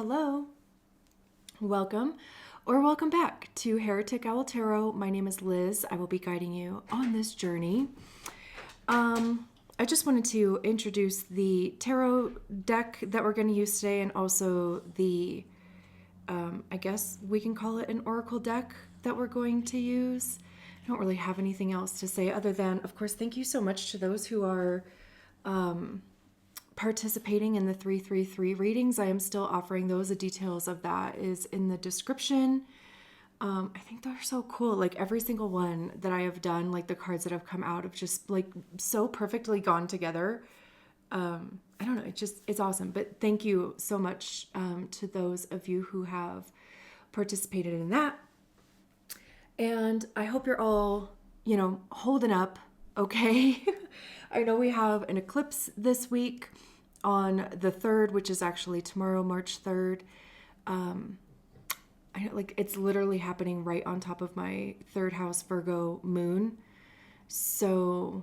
Hello, welcome or welcome back to Heretic Owl Tarot. My name is Liz. I will be guiding you on this journey. I just wanted to introduce the tarot deck that we're going to use today, and also the, I guess we can call it an oracle deck that we're going to use. I don't really have anything else to say other than, of course, thank you so much to those who are participating in the 333 readings. I am still offering those. The details of that is in the description. I think they're so cool. Like every single one that I have done, like the cards that have come out have just like so perfectly gone together. I don't know. It's awesome. But thank you so much to those of you who have participated in that. And I hope you're all, holding up okay. I know we have an eclipse this week on the 3rd, which is actually tomorrow, March 3rd. It's literally happening right on top of my 3rd house Virgo moon. So,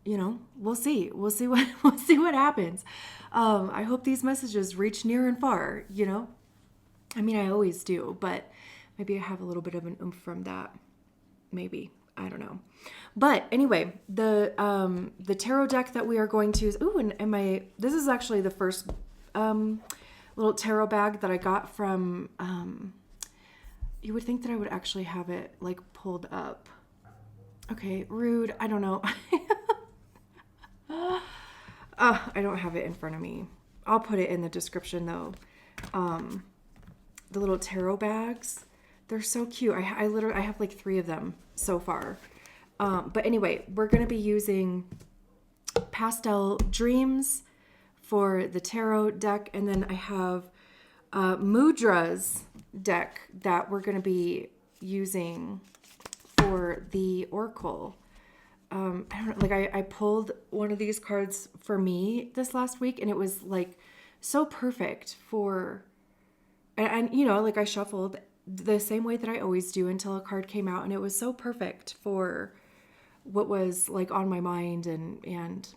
we'll see. We'll see what happens. I hope these messages reach near and far, I mean, I always do, but maybe I have a little bit of an oomph from that. Maybe. I don't know. But anyway, the tarot deck that we are going to use. Ooh, and this is actually the first little tarot bag that I got from, you would think that I would actually have it like pulled up. Okay, rude. I don't know. I don't have it in front of me. I'll put it in the description though. The little tarot bags. They're so cute. I have like 3 of them so far. But anyway, we're going to be using Pastel Dreams for the tarot deck. And then I have Mudra's deck that we're going to be using for the Oracle. I don't know, I pulled one of these cards for me this last week, and it was like so perfect for, and I shuffled the same way that I always do until a card came out, and it was so perfect for what was like on my mind, and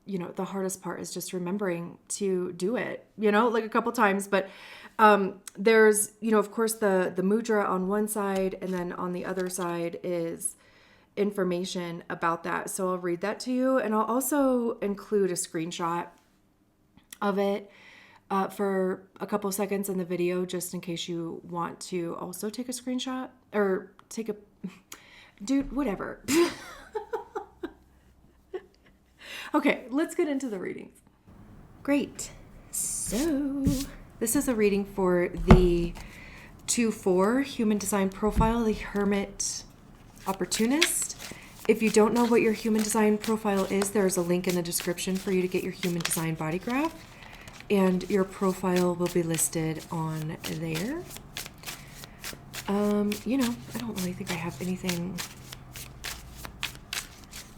the hardest part is just remembering to do it, like a couple times. But there's, of course, the mudra on one side, and then on the other side is information about that. So I'll read that to you, and I'll also include a screenshot of it for a couple seconds in the video, just in case you want to also take a screenshot or dude, whatever. Okay, let's get into the readings. Great. So this is a reading for the 2-4 human design profile, the Hermit Opportunist. If you don't know what your human design profile is, there's a link in the description for you to get your human design body graph, and your profile will be listed on there. I don't really think I have anything.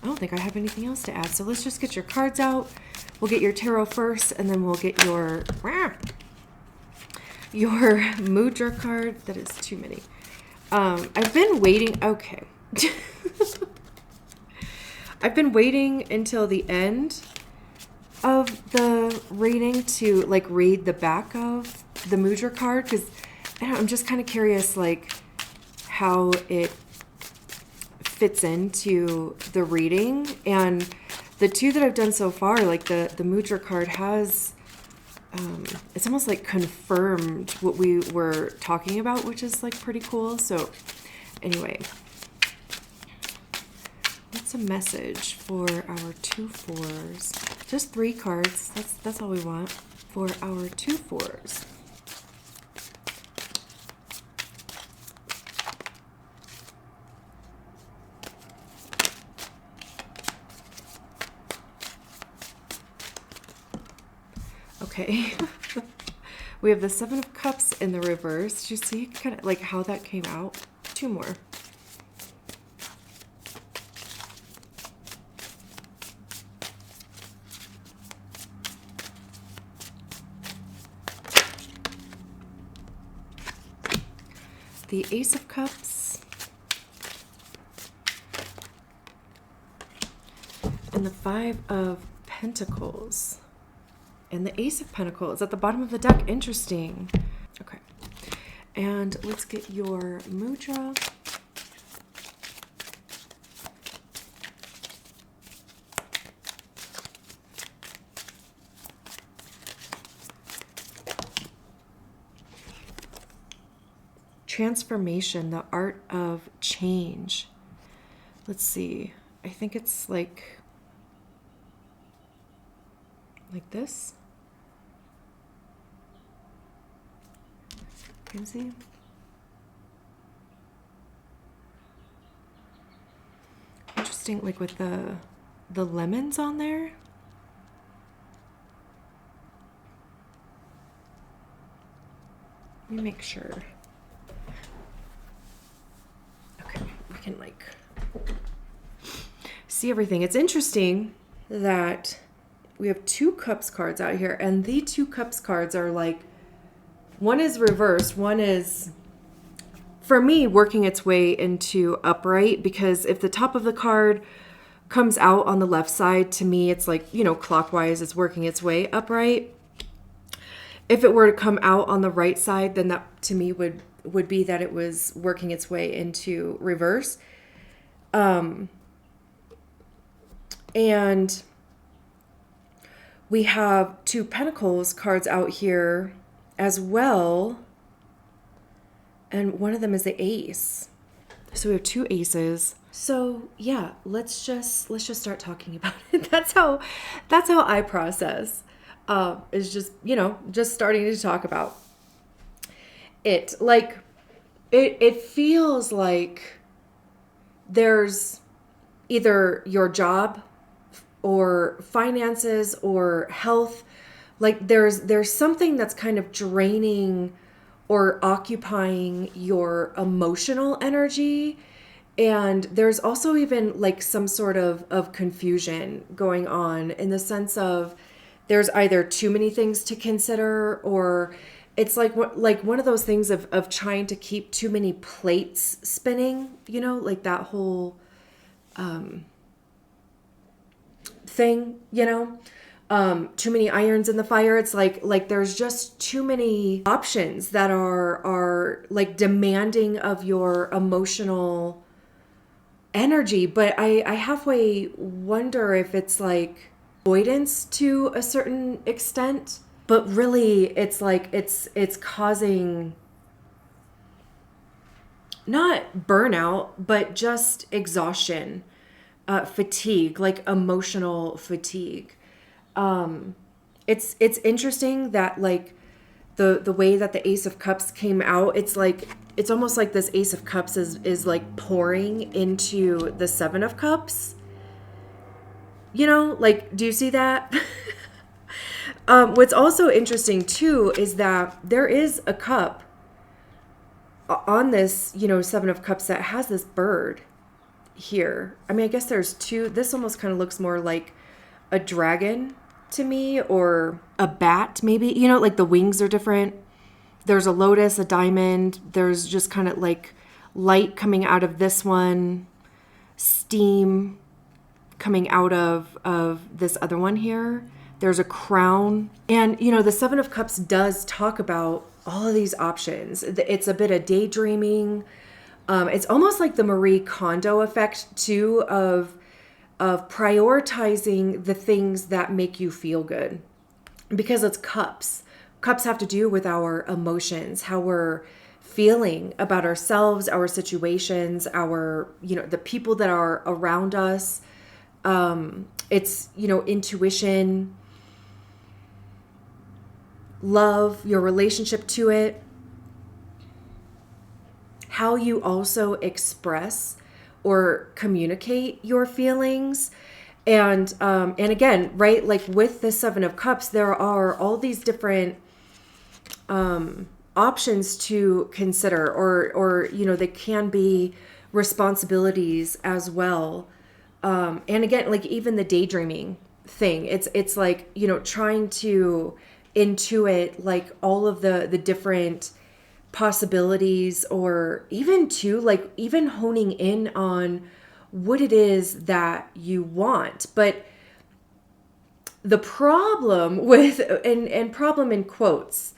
I don't think I have anything else to add. So let's just get your cards out. We'll get your tarot first, and then we'll get your mudra card. That is too many. I've been waiting. Okay. I've been waiting until the end of the reading to read the back of the mudra card, because I'm just kind of curious how it fits into the reading. And the 2 that I've done so far, the mudra card has it's almost confirmed what we were talking about, which is pretty cool. So anyway, what's a message for our 2-4s? Just 3 cards. That's all we want for our 2-4s. Okay. We have the 7 of Cups in the reverse. Do you see kind of how that came out? 2 more. The Ace of Cups. And the 5 of Pentacles. And the Ace of Pentacles at the bottom of the deck. Interesting. Okay. And let's get your Mudra. Transformation, the art of change. Let's see. I think it's like this. Can you see? Interesting, like with the lemons on there. Let me make sure. Okay, we can like see everything. It's interesting that we have 2 cups cards out here, and the 2 cups cards are like, one is reversed, one is, for me, working its way into upright, because if the top of the card comes out on the left side, to me, it's like, you know, clockwise, it's working its way upright. If it were to come out on the right side, then that to me would be that it was working its way into reverse. And we have 2 Pentacles cards out here as well. And one of them is the Ace. So we have 2 aces. So yeah, let's just start talking about it. That's how I process. Is just, you know, just starting to talk about it. Like it feels like there's either your job or finances or health, like there's something that's kind of draining or occupying your emotional energy. And there's also even like some sort of confusion going on, in the sense of there's either too many things to consider, or it's like one of those things of trying to keep too many plates spinning, you know, like that whole thing, you know, too many irons in the fire. It's like there's just too many options that are like demanding of your emotional energy. But I halfway wonder if it's like avoidance to a certain extent, but really it's like it's causing not burnout, but just exhaustion, fatigue, like emotional fatigue. It's interesting that like the way that the Ace of Cups came out, it's like, it's almost like this Ace of Cups is like pouring into the Seven of Cups. You know, like, do you see that? What's also interesting too is that there is a cup on this, you know, Seven of Cups that has this bird here. I mean, I guess there's 2. This almost kind of looks more like a dragon to me, or a bat maybe, you know, like the wings are different. There's a lotus, a diamond. There's just kind of like light coming out of this one, steam coming out of this other one here. There's a crown. And, you know, the Seven of Cups does talk about all of these options. It's a bit of daydreaming. It's almost like the Marie Kondo effect too, of prioritizing the things that make you feel good, because it's cups. Cups have to do with our emotions, how we're feeling about ourselves, our situations, our, you know, the people that are around us. It's, you know, intuition, love, your relationship to it, how you also express or communicate your feelings. And again, right, like with the Seven of Cups, there are all these different options to consider, or you know, they can be responsibilities as well. And again, like even the daydreaming thing, it's like, you know, trying to intuit like all of the different possibilities, or even to like even honing in on what it is that you want. But The problem with, and problem in quotes,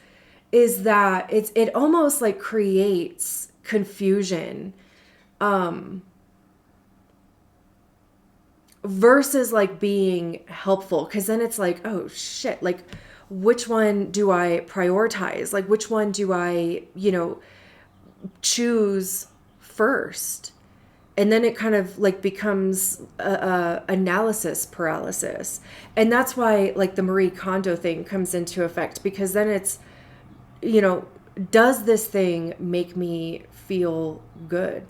is that it almost like creates confusion, versus like being helpful. Cause then it's like, oh shit, like which one do I prioritize? Like which one do I, choose first? And then it kind of like becomes a analysis paralysis. And that's why like the Marie Kondo thing comes into effect, because then it's, does this thing make me feel good?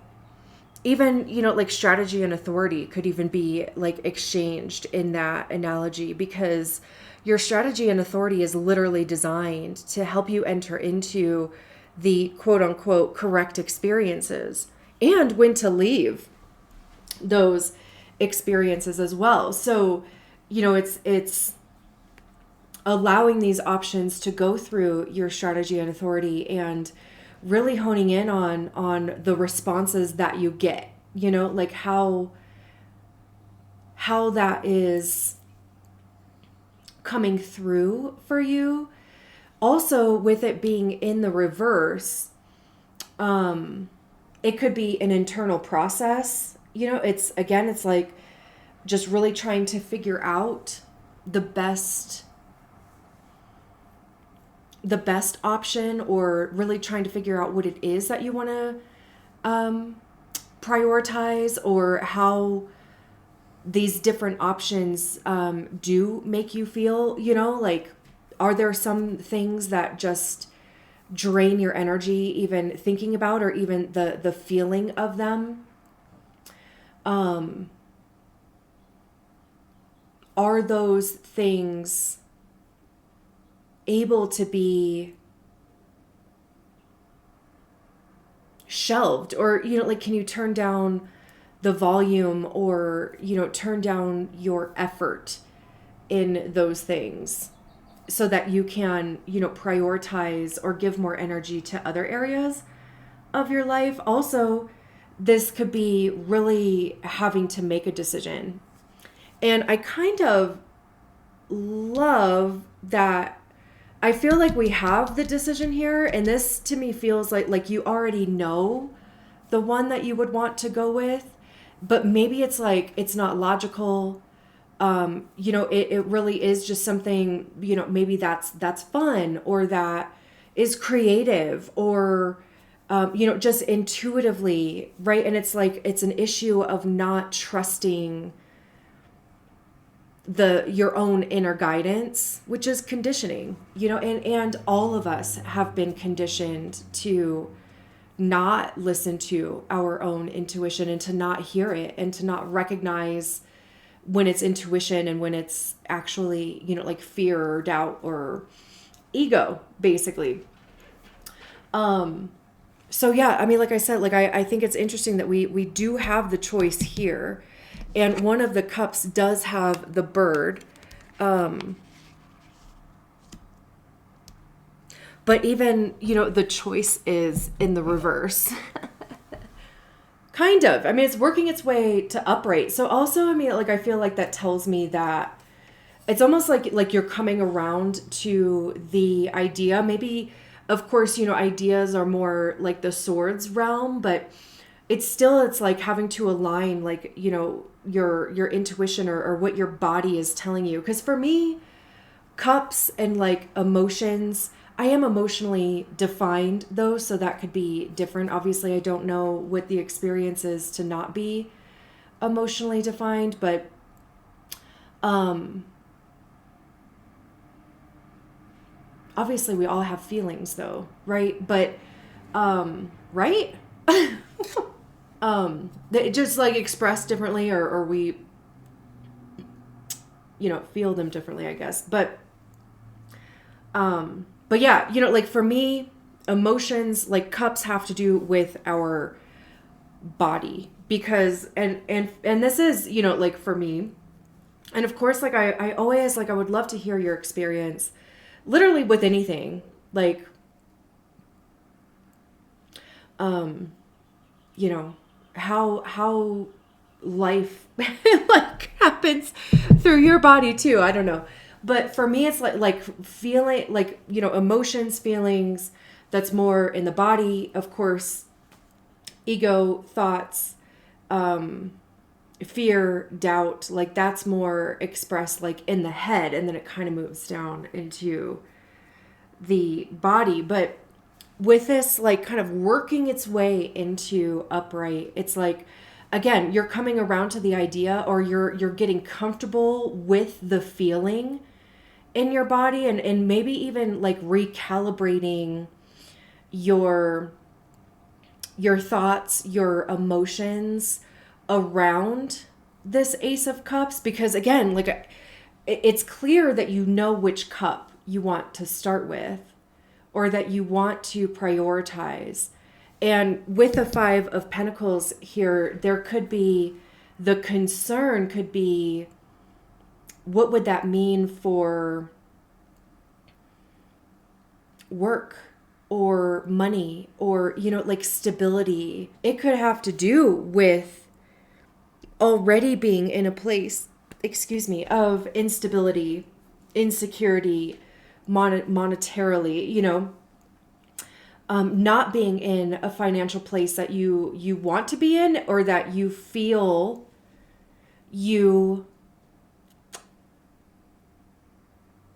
Even, like strategy and authority could even be like exchanged in that analogy, because your strategy and authority is literally designed to help you enter into the quote unquote correct experiences and when to leave those experiences as well. So, it's allowing these options to go through your strategy and authority and really honing in on the responses that you get, like how that is coming through for you. Also, with it being in the reverse, it could be an internal process. It's like just really trying to figure out the best option, or really trying to figure out what it is that you want to prioritize, or how these different options do make you feel, like, are there some things that just drain your energy even thinking about, or even the feeling of them? Are those things able to be shelved, or like, can you turn down the volume, or turn down your effort in those things so that you can prioritize or give more energy to other areas of your life? Also, this could be really having to make a decision, and I kind of love that. I feel like we have the decision here, and this to me feels like you already know the one that you would want to go with, but maybe it's like it's not logical. It really is just something, maybe that's fun, or that is creative, or just intuitively, right? And it's like it's an issue of not trusting your own inner guidance, which is conditioning, and all of us have been conditioned to not listen to our own intuition, and to not hear it, and to not recognize when it's intuition and when it's actually, like fear or doubt or ego, basically. So yeah, I mean, like I said, like I think it's interesting that we do have the choice here. And one of the cups does have the bird. But even, the choice is in the reverse. Kind of. I mean, it's working its way to upright. So also, I mean, like, I feel like that tells me that it's almost like you're coming around to the idea. Maybe, of course, ideas are more like the swords realm, but it's like having to align, like, your intuition, or what your body is telling you. Because for me, cups and like emotions, I am emotionally defined though, so that could be different. Obviously, I don't know what the experience is to not be emotionally defined, but obviously we all have feelings though, right? But right? They just like expressed differently, or we feel them differently, I guess. But yeah, like for me, emotions, like cups, have to do with our body, because and this is, like for me, and of course, like I always, like, I would love to hear your experience literally with anything, like how life like happens through your body too. I don't know. But for me, it's like feeling like, emotions, feelings, that's more in the body. Of course, ego, thoughts, fear, doubt, like that's more expressed like in the head, and then it kind of moves down into the body. But with this like kind of working its way into upright, it's like, again, you're coming around to the idea, or you're getting comfortable with the feeling in your body, and maybe even like recalibrating your thoughts, your emotions around this Ace of Cups. Because again, like it's clear that you know which cup you want to start with, or that you want to prioritize. And with the Five of Pentacles here, there could be, the concern could be, what would that mean for work or money, or, like stability? It could have to do with already being in a place, of instability, insecurity, monetarily, not being in a financial place that you want to be in, or that you feel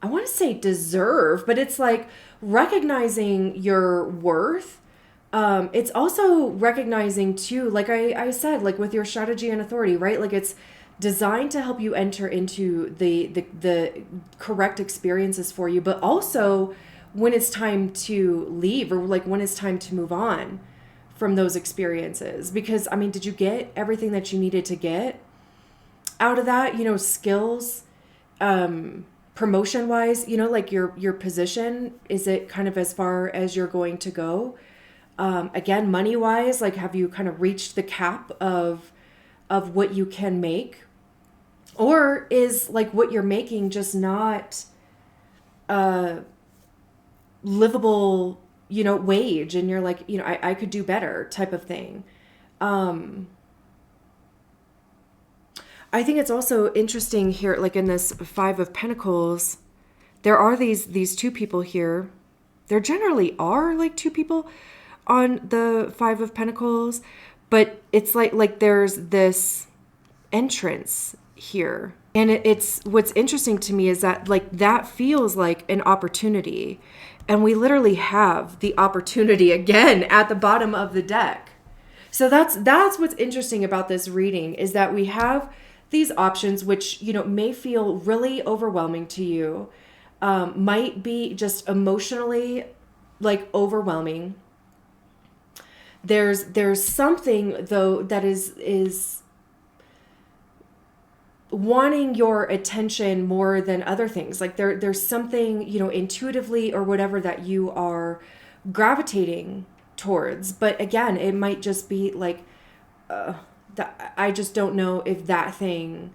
I want to say deserve, but it's like recognizing your worth. It's also recognizing too, like I said, like with your strategy and authority, right? Like it's designed to help you enter into the correct experiences for you, but also when it's time to leave, or like when it's time to move on from those experiences. Because I mean, did you get everything that you needed to get out of that? Skills, promotion wise, like your position, is it kind of as far as you're going to go? Again, money wise, like have you kind of reached the cap of what you can make? Or is like what you're making just not livable, wage, and you're like, I could do better type of thing. I think it's also interesting here, like in this Five of Pentacles, there are these two people here. There generally are like two people on the Five of Pentacles, but it's like there's this entrance here. And it's what's interesting to me is that like that feels like an opportunity. And we literally have the opportunity again at the bottom of the deck. So that's what's interesting about this reading, is that we have these options, which, may feel really overwhelming to you, might be just emotionally like overwhelming. There's something though that is wanting your attention more than other things. Like there's something, intuitively or whatever, that you are gravitating towards. But again, it might just be like, I just don't know if that thing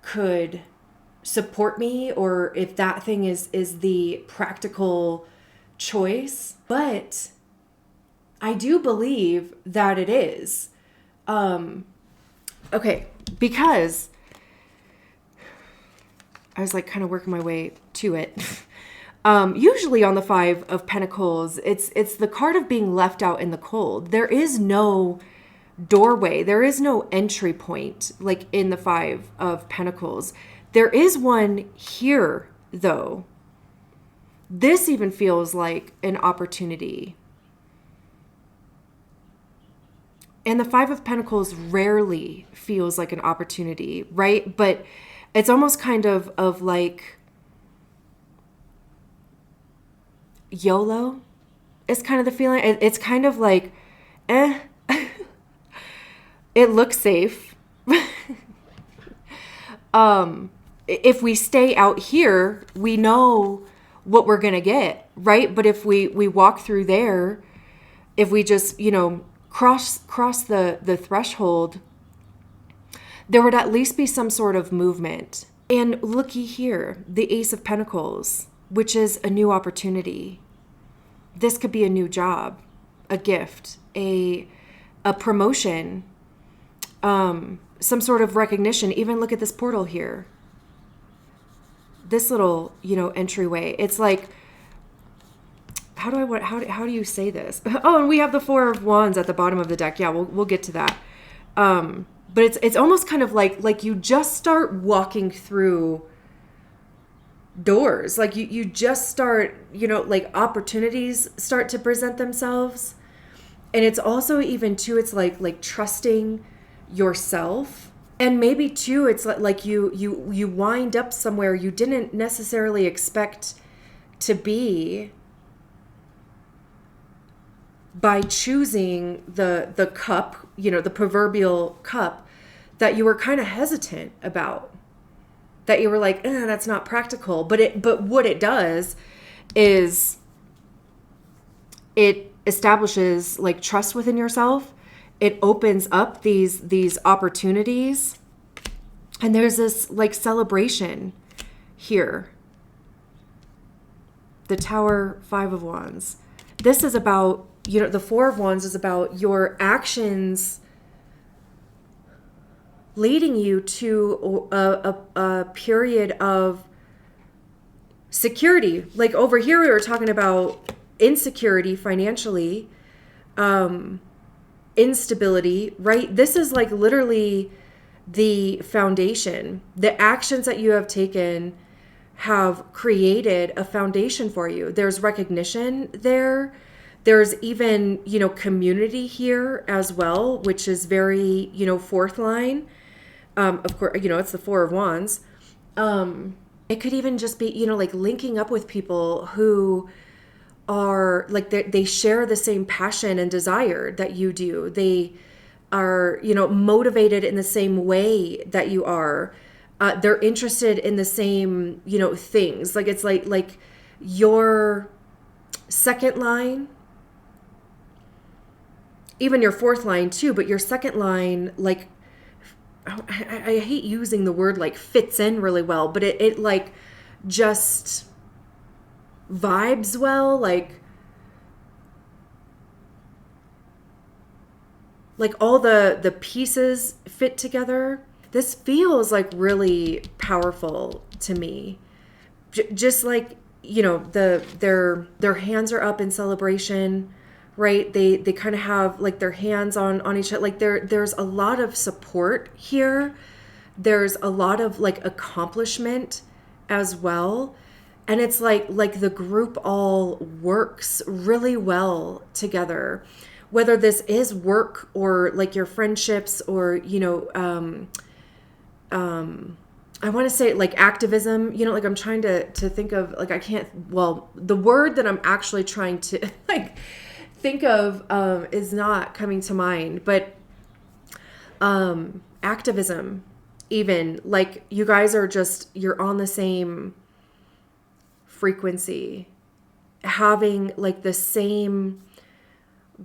could support me, or if that thing is the practical choice. But I do believe that it is. Okay, because I was like kind of working my way to it. Usually on the Five of Pentacles, it's the card of being left out in the cold. There is no doorway. There is no entry point like in the Five of Pentacles. There is one here though. This even feels like an opportunity. And the Five of Pentacles rarely feels like an opportunity, right? But it's almost kind of like YOLO is kind of the feeling. It's kind of like, it looks safe. If we stay out here, we know what we're going to get, right? But if we walk through there, if we just, cross the threshold, there would at least be some sort of movement. And looky here, the Ace of Pentacles, which is a new opportunity. This could be a new job, a gift, a promotion, some sort of recognition. Even look at this portal here. this little, you know, entryway. It's like, how do you say this? Oh, and we have the Four of Wands at the bottom of the deck. Yeah, we'll get to that. But it's almost kind of like you just start walking through doors. Like you just start, you know, like opportunities start to present themselves. And it's also even too, it's like trusting yourself. And maybe too, it's like you wind up somewhere you didn't necessarily expect to be by choosing the cup, you know, the proverbial cup that you were kind of hesitant about, that you were like, that's not practical. But what it does is it establishes like trust within yourself. It opens up these opportunities. And there's this like celebration here. The Tower, Five of Wands. This is about, you know, the Four of Wands is about your actions leading you to a period of security. Like over here, we were talking about insecurity financially, instability, right? This is like literally the foundation. The actions that you have taken have created a foundation for you. There's recognition there. There's even, you know, community here as well, which is very, you know, fourth line. Of course, you know, it's the Four of Wands. It could even just be, you know, like linking up with people who are like, they share the same passion and desire that you do. They are, you know, motivated in the same way that you are. They're interested in the same, you know, things. Like it's like your second line, even your fourth line too, but your second line, like, I hate using the word like fits in really well, but it like just vibes well, like all the pieces fit together. This feels like really powerful to me. Just like, you know, their hands are up in celebration, right? They kind of have like their hands on each other. Like there's a lot of support here. There's a lot of like accomplishment as well. And it's like the group all works really well together. Whether this is work or like your friendships or, you know, I want to say like activism, you know, like I'm trying to think of like, the word that I'm actually trying to like think of is not coming to mind, but activism, even like you guys are just, you're on the same frequency, having like the same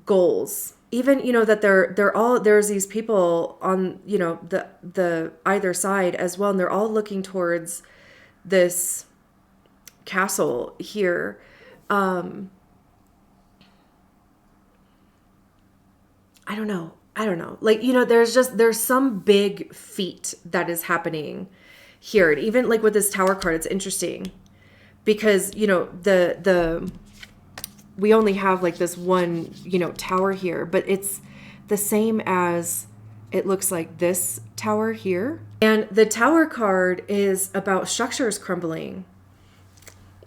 goals. Even, you know, that there's these people on, you know, the either side as well, and they're all looking towards this castle here. I don't know. Like, you know, there's some big feat that is happening here. And even like with this Tower card, it's interesting because, you know, we only have like this one, you know, tower here, but it's the same as it looks like this tower here. And the Tower card is about structures crumbling,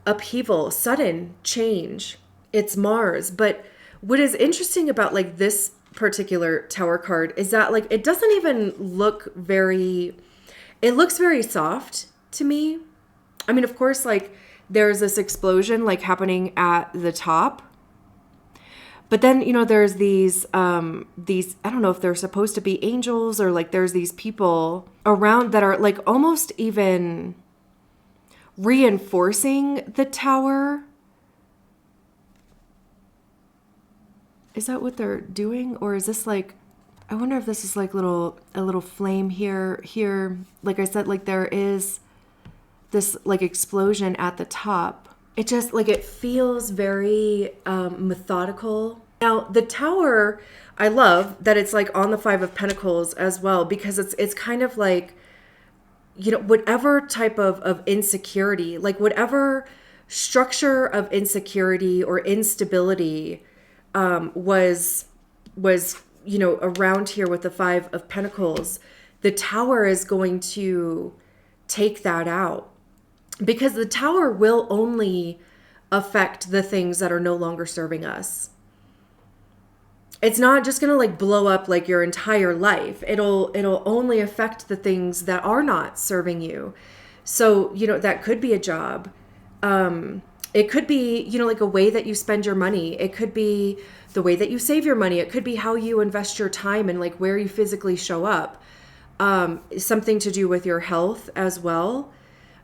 upheaval, sudden change. It's Mars. But what is interesting about like this particular Tower card is that like it doesn't even look it looks very soft to me. I mean, of course, like there's this explosion like happening at the top. But then, you know, there's these, I don't know if they're supposed to be angels or like there's these people around that are like almost even reinforcing the tower. Is that what they're doing? Or is this like, I wonder if this is like a little flame here. Like I said, like there is this like explosion at the top. It just like, it feels very methodical. Now the Tower, I love that it's like on the Five of Pentacles as well, because it's kind of like, whatever type of insecurity, like whatever structure of insecurity or instability was around here with the Five of Pentacles, the Tower is going to take that out, because the Tower will only affect the things that are no longer serving us. It's not just going to like blow up like your entire life. It'll only affect the things that are not serving you. So, that could be a job. It could be, like a way that you spend your money. It could be the way that you save your money. It could be how you invest your time and like where you physically show up. Something to do with your health as well.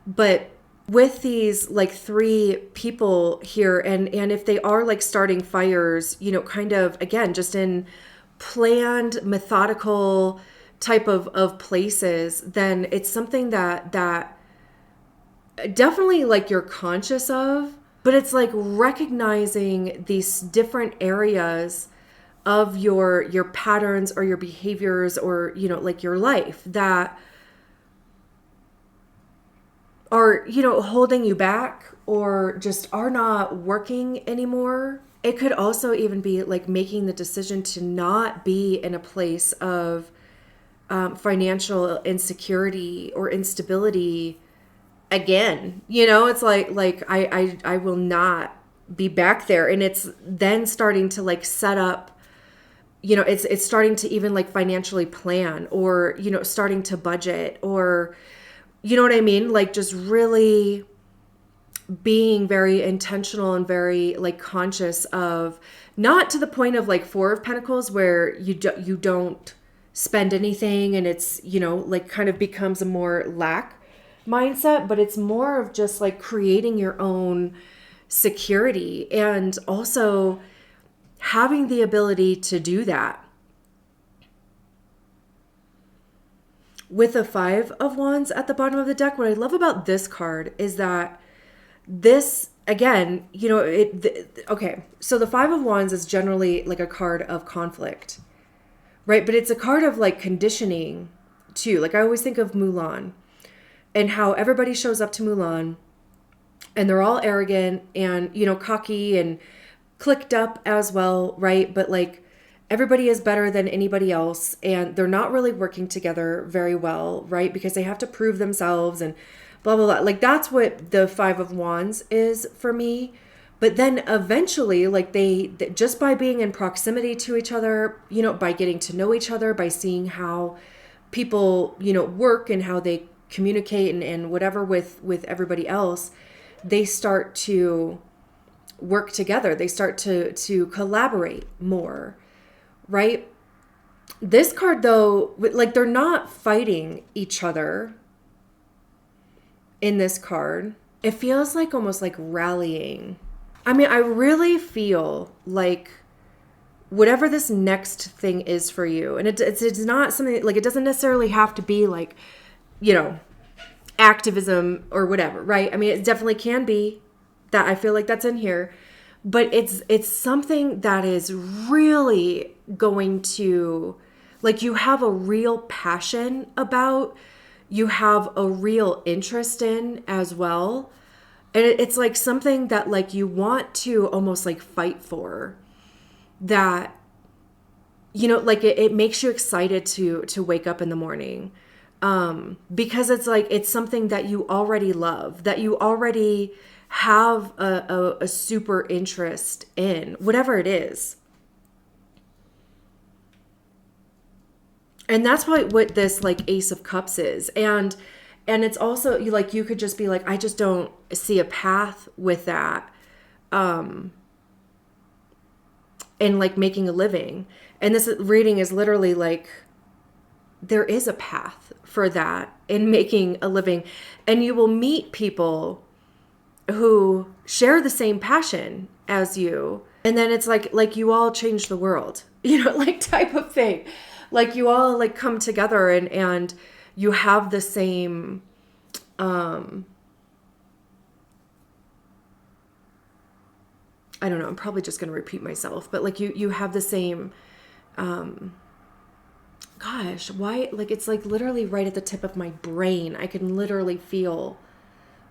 But with these like three people here, and if they are like starting fires, kind of, again, just in planned, methodical type of places, then it's something that definitely like you're conscious of, but it's like recognizing these different areas of your patterns or your behaviors or, like your life that are, holding you back or just are not working anymore. It could also even be like making the decision to not be in a place of financial insecurity or instability again. It's like I will not be back there. And it's then starting to like set up, it's starting to even like financially plan or, starting to budget or, you know what I mean? Like just really being very intentional and very like conscious of, not to the point of like Four of Pentacles where you don't spend anything and it's, like kind of becomes a more lack mindset, but it's more of just like creating your own security and also having the ability to do that. With the Five of Wands at the bottom of the deck, what I love about this card is that this, again, okay, so the Five of Wands is generally like a card of conflict, right? But it's a card of like conditioning too. Like I always think of Mulan and how everybody shows up to Mulan and they're all arrogant and, cocky and clicked up as well, right? But like everybody is better than anybody else and they're not really working together very well, right? Because they have to prove themselves and blah, blah, blah. Like that's what the Five of Wands is for me. But then eventually, like they just by being in proximity to each other, by getting to know each other, by seeing how people, work and how they communicate and whatever with everybody else, they start to work together. They start to collaborate more. Right? This card though, like they're not fighting each other in this card. It feels like almost like rallying. I mean, I really feel like whatever this next thing is for you, and it's not something like, it doesn't necessarily have to be like, activism or whatever, right? I mean, it definitely can be that. I feel like that's in here. But it's something that is really going to, like, you have a real passion about, you have a real interest in as well. And it's like something that like you want to almost like fight for, that, like it makes you excited to wake up in the morning. Because it's like, it's something that you already love, that you already have a super interest in, whatever it is. And that's what this like Ace of Cups is. And it's also like, you could just be like, I just don't see a path with that. And like making a living. And this reading is literally like, there is a path for that in making a living. And you will meet people who share the same passion as you. And then it's like you all change the world, like type of thing. Like you all like come together and you have the same, I don't know, I'm probably just going to repeat myself, but like you have the same, gosh, why? Like, it's like literally right at the tip of my brain. I can literally feel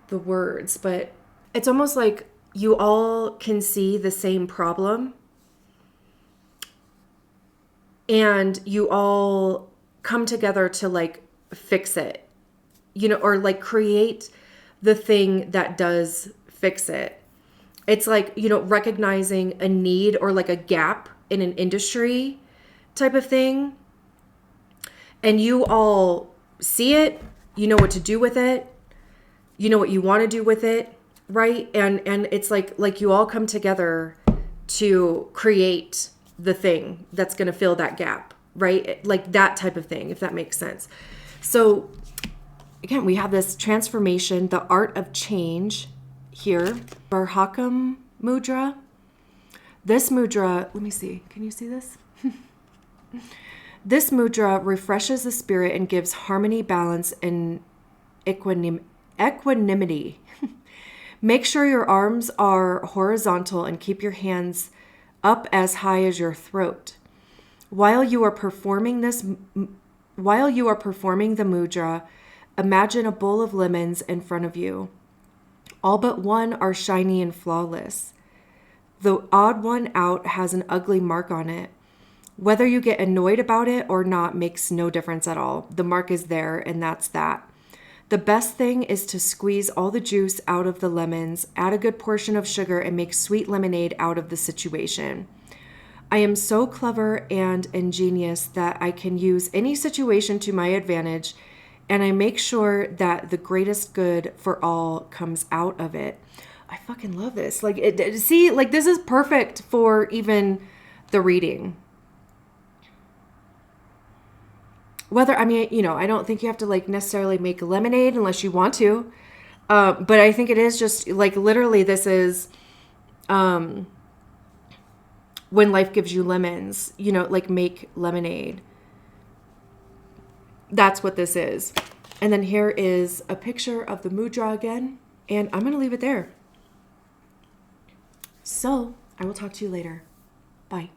the words, but it's almost like you all can see the same problem and you all come together to like fix it, you know, or like create the thing that does fix it. It's like, you know, recognizing a need or like a gap in an industry type of thing. And you all see it, you know what to do with it, you know what you want to do with it, right? And it's like you all come together to create the thing that's going to fill that gap, right? Like that type of thing, if that makes sense. So again, we have this transformation, the art of change here, our Hakam Mudra. This mudra, let me see, can you see this? This mudra refreshes the spirit and gives harmony, balance, and equanimity. Make sure your arms are horizontal and keep your hands up as high as your throat. While you are performing the mudra, imagine a bowl of lemons in front of you. All but one are shiny and flawless. The odd one out has an ugly mark on it. Whether you get annoyed about it or not makes no difference at all. The mark is there, and that's that. The best thing is to squeeze all the juice out of the lemons, add a good portion of sugar, and make sweet lemonade out of the situation. I am so clever and ingenious that I can use any situation to my advantage, and I make sure that the greatest good for all comes out of it. I fucking love this. Like, see, like this is perfect for even the reading. Whether, I mean, you know, I don't think you have to like necessarily make lemonade unless you want to. But I think it is just like literally this is when life gives you lemons, you know, like make lemonade. That's what this is. And then here is a picture of the mudra again. And I'm going to leave it there. So I will talk to you later. Bye.